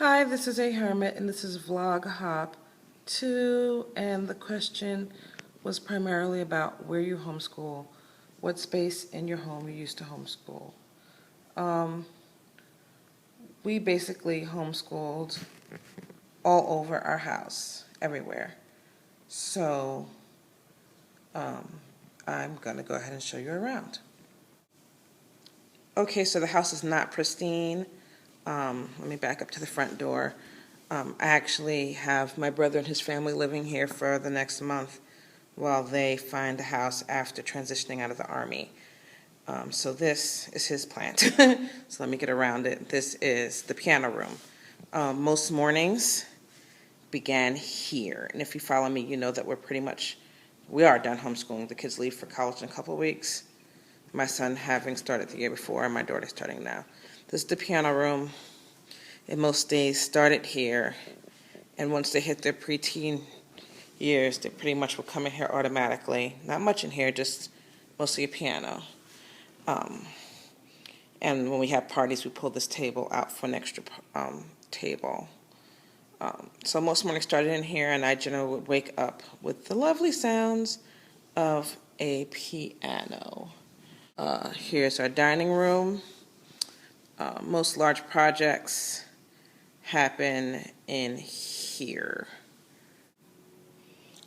Hi, this is a hermit, and this is Vlog Hop 2, and the question was primarily about where you homeschool, what space in your home you used to homeschool. We basically homeschooled all over our house, everywhere. So I'm going to go ahead and show you around. Okay, so the house is not pristine. Let me back up to the front door. I actually have my brother and his family living here for the next month while they find a house after transitioning out of the Army. So this is his plant. So let me get around it. This is the piano room. Most mornings began here. And if you follow me, you know that we are done homeschooling. The kids leave for college in a couple of weeks. My son having started the year before, and my daughter starting now. This is the piano room. And most days started here. And once they hit their preteen years, they pretty much will come in here automatically. Not much in here, just mostly a piano. And when we have parties, we pull this table out for an extra table. So most mornings started in here, and I generally would wake up with the lovely sounds of a piano. Here's our dining room. Most large projects happen in here.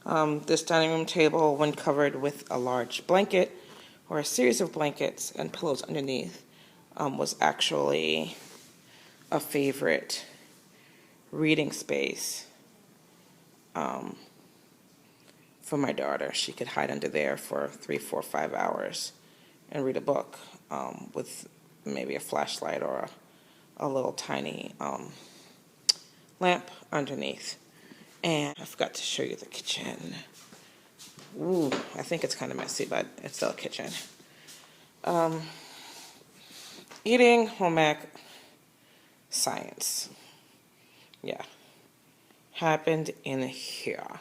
This dining room table, when covered with a large blanket or a series of blankets and pillows underneath, was actually a favorite reading space for my daughter. She could hide under there for 3, 4, 5 hours and read a book with maybe a flashlight or a little tiny lamp underneath. And I forgot to show you the kitchen. Ooh, I think it's kind of messy, but it's still a kitchen. Eating, home ec, science. Yeah. Happened in here.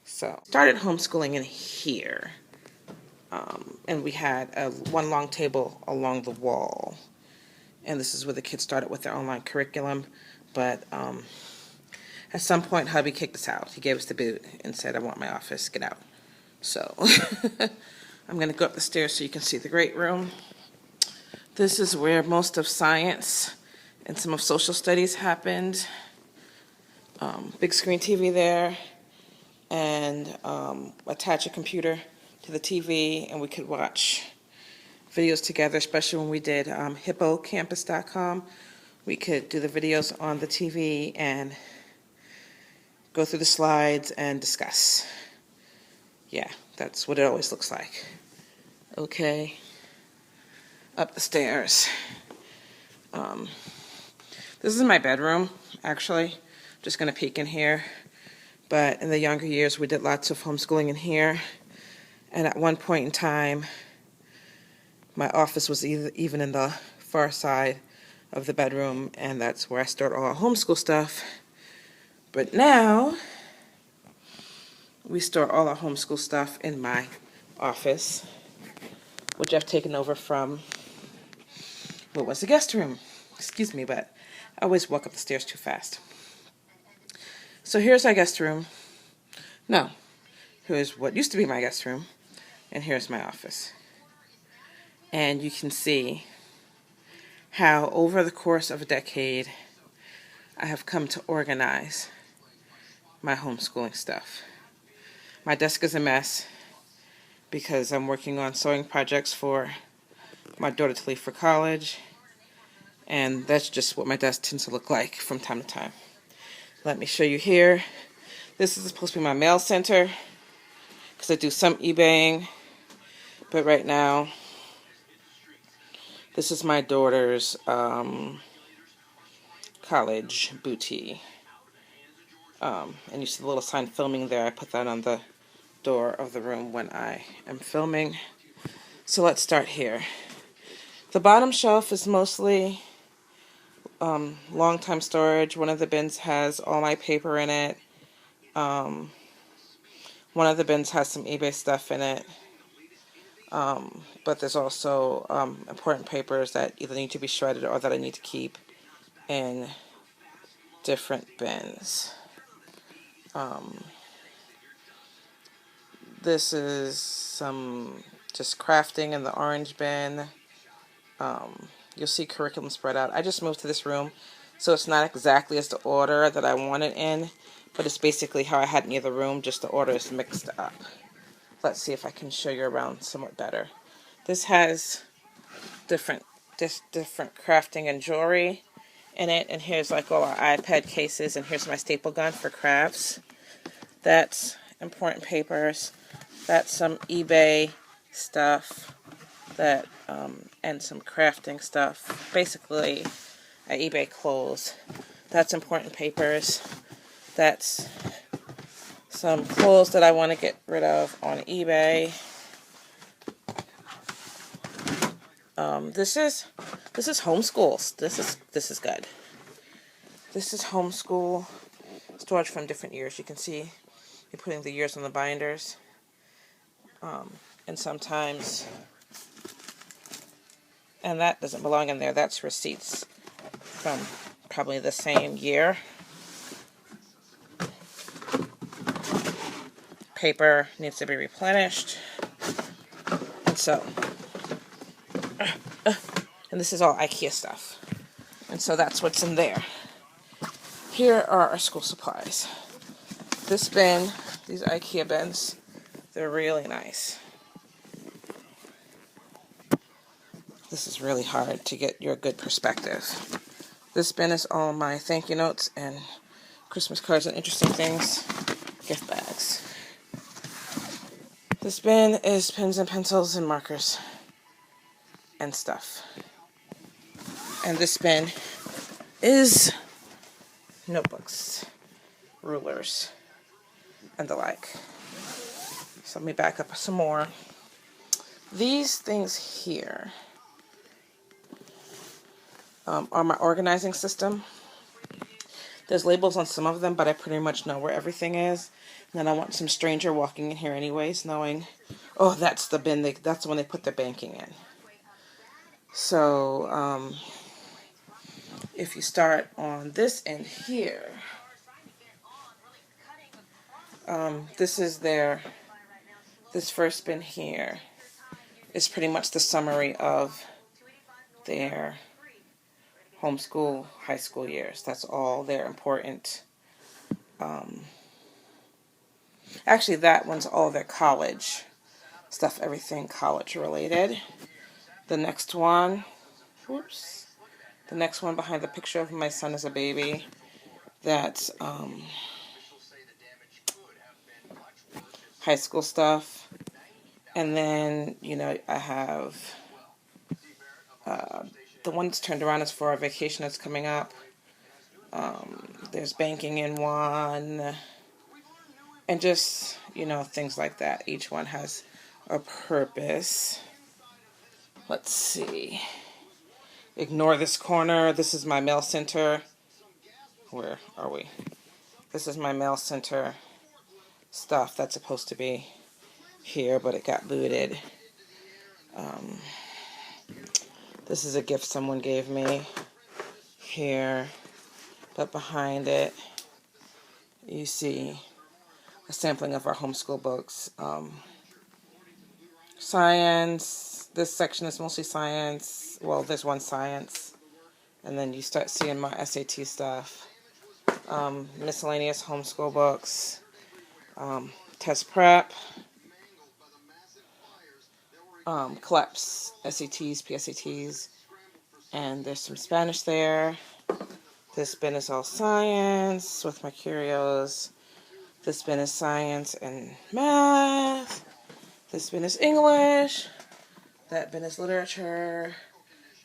So, started homeschooling in here. And we had one long table along the wall. And this is where the kids started with their online curriculum. But at some point, hubby kicked us out. He gave us the boot and said, I want my office, get out. So I'm going to go up the stairs so you can see the great room. This is where most of science and some of social studies happened. Big screen TV there, and attach a computer to the TV, and we could watch videos together, especially when we did hippocampus.com. We could do the videos on the TV and go through the slides and discuss. Yeah, that's what it always looks like. Okay, up the stairs. This is my bedroom, actually. Just going to peek in here. But in the younger years, we did lots of homeschooling in here. And at one point in time, my office was even in the far side of the bedroom, and that's where I stored all our homeschool stuff. But now, we store all our homeschool stuff in my office, which I've taken over from what was the guest room. Excuse me, but I always walk up the stairs too fast. So here's our guest room. No, here's what used to be my guest room, and here's my office. And you can see how over the course of a decade, I have come to organize my homeschooling stuff. My desk is a mess because I'm working on sewing projects for my daughter to leave for college, and that's just what my desk tends to look like from time to time. Let me show you here. This is supposed to be my mail center because I do some eBaying, but right now this is my daughter's college booty. And you see the little sign filming there. I put that on the door of the room when I am filming. So let's start here. The bottom shelf is mostly long-time storage. One of the bins has all my paper in it. One of the bins has some eBay stuff in it. But there's also important papers that either need to be shredded or that I need to keep in different bins. This is some just crafting in the orange bin. You'll see curriculum spread out. I just moved to this room, so it's not exactly as the order that I want it in, but it's basically how I had it in the other room, just the order is mixed up. Let's see if I can show you around somewhat better. This has different crafting and jewelry in it, and here's like all our iPad cases, and here's my staple gun for crafts. That's important papers. That's some eBay stuff that and some crafting stuff. Basically, eBay clothes. That's important papers. That's some clothes that I want to get rid of on eBay. This is homeschool. This is good. This is homeschool storage from different years. You can see you're putting the years on the binders. And sometimes, and that doesn't belong in there. That's receipts from probably the same year. Paper needs to be replenished. And so, and this is all IKEA stuff. And so that's what's in there. Here are our school supplies. This bin, these IKEA bins, they're really nice. This is really hard to get your good perspective. This bin is all my thank you notes and Christmas cards and interesting things, gift bags. This bin is pens and pencils and markers and stuff. And this bin is notebooks, rulers, and the like. So let me back up some more. These things here are my organizing system. There's labels on some of them, but I pretty much know where everything is. And then I want some stranger walking in here anyways, knowing, oh, that's the bin, that's the one they put their banking in. So, if you start on this end here, this first bin here is pretty much the summary of their homeschool high school years. That's all their important. Actually, that one's all their college stuff, everything college related. The next one, the next one behind the picture of my son as a baby, that's high school stuff. And then, you know, I have the one that's turned around is for our vacation that's coming up. There's banking in one. And just, you know, things like that. Each one has a purpose. Let's see. Ignore this corner. This is my mail center. Where are we? This is my mail center stuff that's supposed to be here, but it got looted. This is a gift someone gave me here, but behind it you see a sampling of our homeschool books. Science, this section is mostly science. Well, there's one science, and then you start seeing my SAT stuff. Miscellaneous homeschool books, test prep, CLEPs, SATs, PSATs, and there's some Spanish there. This bin is all science with my curios. This bin is science and math. This bin is English. That bin is literature.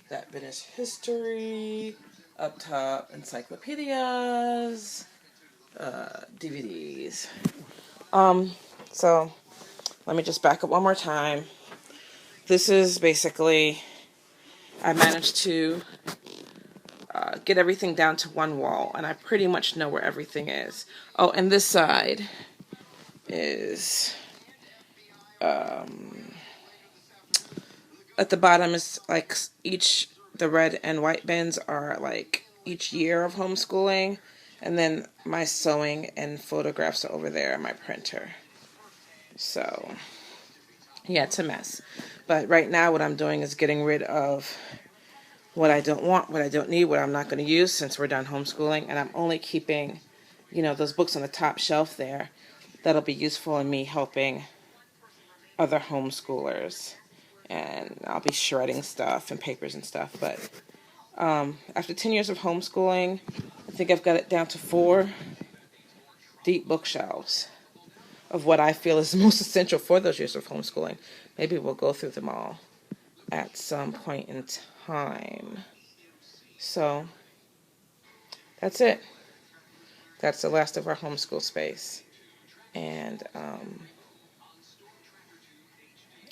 That bin is history. Up top, encyclopedias, DVDs. So let me just back up one more time. This is basically, I managed to get everything down to one wall, and I pretty much know where everything is. Oh, and this side is, at the bottom is like the red and white bins are like each year of homeschooling, And then my sewing and photographs are over there on my printer. So, yeah, it's a mess. But right now what I'm doing is getting rid of what I don't want, what I don't need, what I'm not going to use since we're done homeschooling. And I'm only keeping, those books on the top shelf there that'll be useful in me helping other homeschoolers. And I'll be shredding stuff and papers and stuff. But after 10 years of homeschooling, I think I've got it down to 4 deep bookshelves of what I feel is the most essential for those years of homeschooling. Maybe we'll go through them all at some point in time. So that's it. That's the last of our homeschool space. And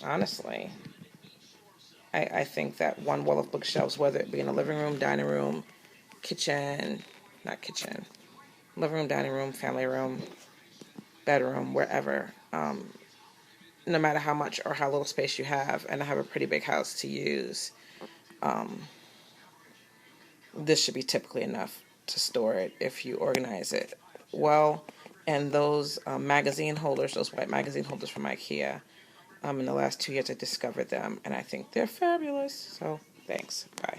honestly, I think that one wall of bookshelves, whether it be in a living room, dining room, living room, dining room, family room, bedroom, wherever, no matter how much or how little space you have, and I have a pretty big house to use, this should be typically enough to store it if you organize it well. And those magazine holders, those white magazine holders from IKEA, in the last 2 years I discovered them, and I think they're fabulous. So thanks. Bye.